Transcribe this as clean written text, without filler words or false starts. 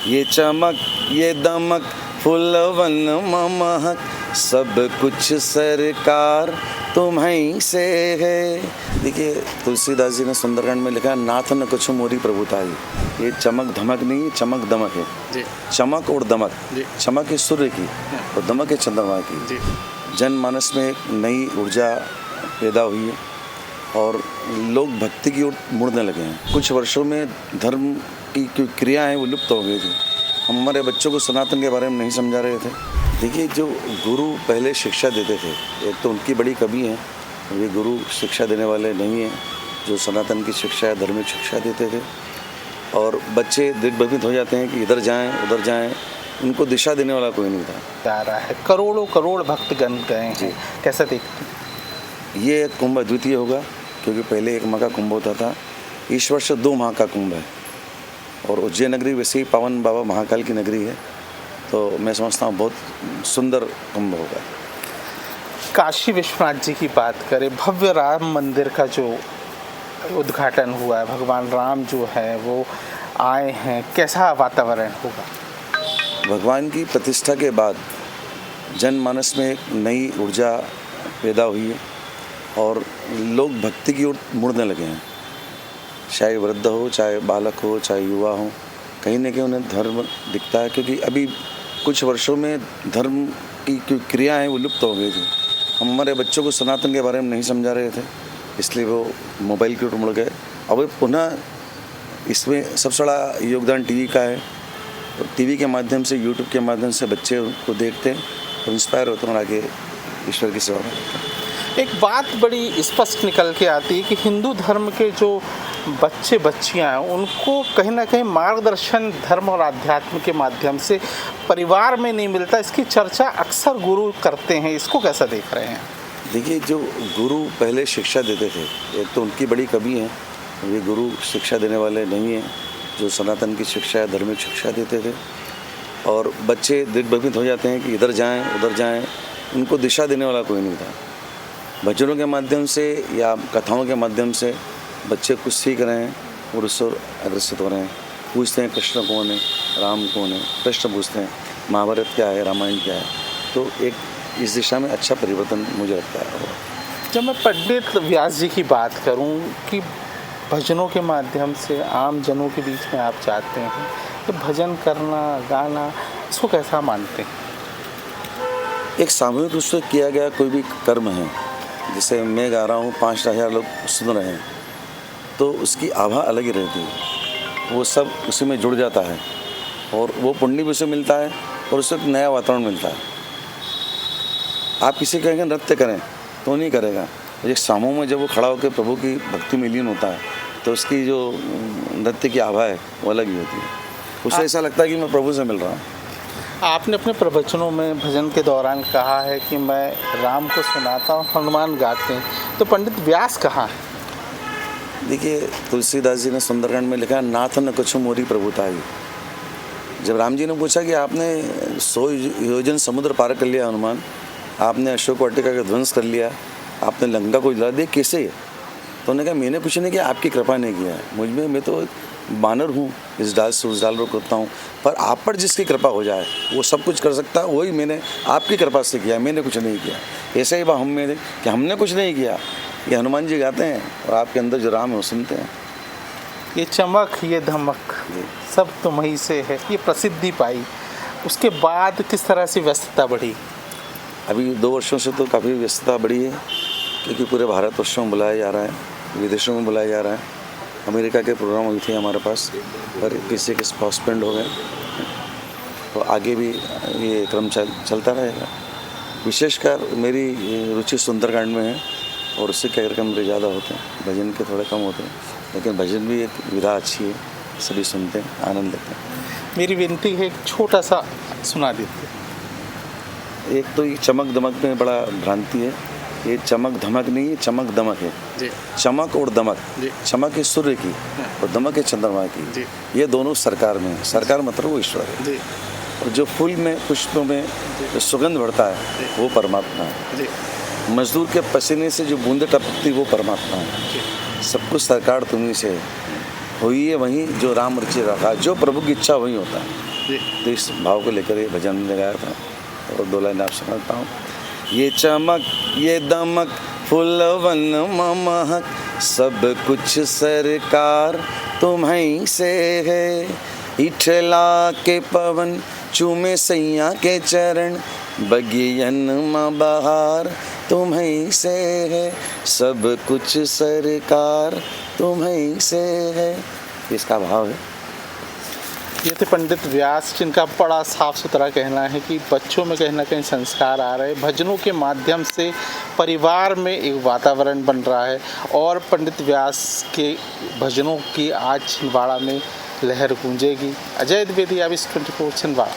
ये चमक ये दमक फूलवन महक सब कुछ सरकार तुम्हीं से है। देखिए तुलसीदास जी ने सुंदरकांड में लिखा, नाथ न कुछ मोरी प्रभुताई। ये चमक धमक नहीं, चमक दमक है जी। चमक और दमक, चमक है सूर्य की और दमक है चंद्रमा की। जनमानस में एक नई ऊर्जा पैदा हुई है और लोग भक्ति की ओर मुड़ने लगे हैं। कुछ वर्षों में धर्म की क्रियाएं वो लुप्त हो गई थी। हम हमारे बच्चों को सनातन के बारे में नहीं समझा रहे थे। देखिए जो गुरु पहले शिक्षा देते थे, एक तो उनकी बड़ी कमी है, वे गुरु शिक्षा देने वाले नहीं हैं जो सनातन की शिक्षा धार्मिक शिक्षा देते थे। और बच्चे दिग्भ्रमित हो जाते हैं कि इधर जाएं उधर जाएं, उनको दिशा देने वाला कोई नहीं था। जा रहा है, करोड़ों करोड़ भक्तगण गए हैं, कैसा देखते हैं? ये कुंभ अद्वितीय होगा क्योंकि पहले एक माह का कुंभ होता था, इस वर्ष 2 माह का कुंभ है। और उज्जैन नगरी वैसे ही पावन बाबा महाकाल की नगरी है, तो मैं समझता हूँ बहुत सुंदर कुंभ होगा। काशी विश्वनाथ जी की बात करें, भव्य राम मंदिर का जो उद्घाटन हुआ है, भगवान राम जो है वो आए हैं, कैसा वातावरण होगा? भगवान की प्रतिष्ठा के बाद जनमानस में एक नई ऊर्जा पैदा हुई है और लोग भक्ति की ओर मुड़ने लगे हैं। चाहे वृद्ध हो, चाहे बालक हो, चाहे युवा हो, कहीं ना कहीं उन्हें धर्म दिखता है क्योंकि अभी कुछ वर्षों में धर्म की क्रियाएं वो लुप्त हो गई थी। हम हमारे बच्चों को सनातन के बारे में नहीं समझा रहे थे, इसलिए वो मोबाइल की ओर मुड़ गए। अब पुनः इसमें सबसे बड़ा योगदान टीवी का है। टीवी के माध्यम से, यूट्यूब के माध्यम से बच्चे उनको देखते हैं और इंस्पायर होते हैं और आगे ईश्वर की सेवा में। एक बात बड़ी स्पष्ट निकल के आती है कि हिंदू धर्म के जो बच्चे बच्चियां हैं उनको कहीं ना कहीं मार्गदर्शन धर्म और आध्यात्म के माध्यम से परिवार में नहीं मिलता। इसकी चर्चा अक्सर गुरु करते हैं, इसको कैसा देख रहे हैं? देखिए जो गुरु पहले शिक्षा देते थे, एक तो उनकी बड़ी कमी है, वे गुरु शिक्षा देने वाले नहीं हैं जो सनातन की शिक्षा धार्मिक शिक्षा देते थे। और बच्चे दिग्भ्रमित हो जाते हैं कि इधर जाएं उधर जाएं, उनको दिशा देने वाला कोई नहीं था। भजनों के माध्यम से या कथाओं के माध्यम से बच्चे कुछ सीख रहे हैं और उससे अग्रसित हो रहे हैं। पूछते हैं कृष्ण कौन है, राम कौन है, कृष्ण पूछते हैं महाभारत क्या है, रामायण क्या है। तो एक इस दिशा में अच्छा परिवर्तन मुझे लगता है। जब मैं पंडित व्यास जी की बात करूं कि भजनों के माध्यम से आम जनों के बीच में आप जाते हैं, तो भजन करना, गाना, इसको कैसा मानते हैं? एक सामूहिक रूप से किया गया कोई भी कर्म है, जैसे मैं गा रहा हूँ 5,000 लोग सुन रहे हैं, तो उसकी आभा अलग ही रहती है। वो सब उसी में जुड़ जाता है और वो पुण्य भी उसे मिलता है और उससे एक नया वातावरण मिलता है। आप किसी कहेंगे नृत्य करें तो नहीं करेगा, एक समूह में जब वो खड़ा होकर प्रभु की भक्ति में लीन होता है तो उसकी जो नृत्य की आभा है वो अलग ही होती है। उसे ऐसा लगता है कि मैं प्रभु से मिल रहा हूँ। आपने अपने प्रवचनों में भजन के दौरान कहा है कि मैं राम को सुनाता हूँ, हनुमान गाते हैं, तो पंडित व्यास कहाँ है? देखिए तुलसीदास जी ने सुंदरकांड में लिखा, नाथ न कुछ मोरी प्रभुताई। जब राम जी ने पूछा कि आपने 100 योजन समुद्र पार कर लिया हनुमान, आपने अशोक वाटिका का ध्वंस कर लिया, आपने लंका को जला दिया, कैसे? तो उन्होंने कहा मैंने कुछ नहीं किया, आपकी कृपा ने किया है। मुझ में, मैं तो बानर हूँ, इस डाल से उस डाल रोकता हूँ, पर आप पर जिसकी कृपा हो जाए वो सब कुछ कर सकता है, वही मैंने आपकी कृपा से किया, मैंने कुछ नहीं किया। ऐसे ही बात हम में कि हमने कुछ नहीं किया, ये हनुमान जी गाते हैं और आपके अंदर जो राम है वो सुनते हैं। ये चमक ये धमक सब तुम्हीं से है, ये प्रसिद्धि पाई, उसके बाद किस तरह से व्यस्तता बढ़ी? अभी 2 वर्षों से तो काफ़ी व्यस्तता बढ़ी है क्योंकि पूरे भारतवर्षों में बुलाया जा रहा है, विदेशों में बुलाया जा रहा है। अमेरिका के प्रोग्राम हुए थे हमारे पास, पर किसी के सस्पेंड हो गए, तो आगे भी ये क्रम चलता रहेगा। विशेषकर मेरी रुचि सुंदरकांड में है और उससे कार्यक्रम मेरे ज़्यादा होते हैं, भजन के थोड़े कम होते हैं, लेकिन भजन भी एक विधा अच्छी है, सभी सुनते हैं, आनंद लेते हैं। मेरी विनती है एक छोटा सा सुना दीजिए। एक तो ये चमक दमक में बड़ा भ्रांति है, ये चमक धमक नहीं है, चमक दमक है जी। चमक और दमक, चमक है सूर्य की और दमक है चंद्रमा की। ये दोनों सरकार में है, सरकार मतलब वो ईश्वर है। और जो फूल में, पुष्पों में जो सुगंध बढ़ता है वो परमात्मा है। मजदूर के पसीने से जो बूंदे टपकती वो परमात्मा है। सब कुछ सरकार तुम्हीं से हुई है, वहीं जो राम रुचि रखा, जो प्रभु की इच्छा वहीं होता है। तो इस भाव को लेकर ये भजन लगाया था और 2 लाइन आप सुनाता हूँ। ये चमक ये दमक फूलवन महक, सब कुछ सरकार तुम्हीं से है। इठला के पवन चूमे सैया के चरण, बगियन में बहार तुम्हीं से है। सब कुछ सरकार तुम्हीं से है। इसका भाव है। ये थे पंडित व्यास, जिनका बड़ा साफ सुथरा कहना है कि बच्चों में कहीं ना कहीं संस्कार आ रहे हैं। भजनों के माध्यम से परिवार में एक वातावरण बन रहा है और पंडित व्यास के भजनों की आज छिंदवाड़ा में लहर गूंजेगी। अजय द्विवेदी, आविष्ट 24 छिंदवाड़ा।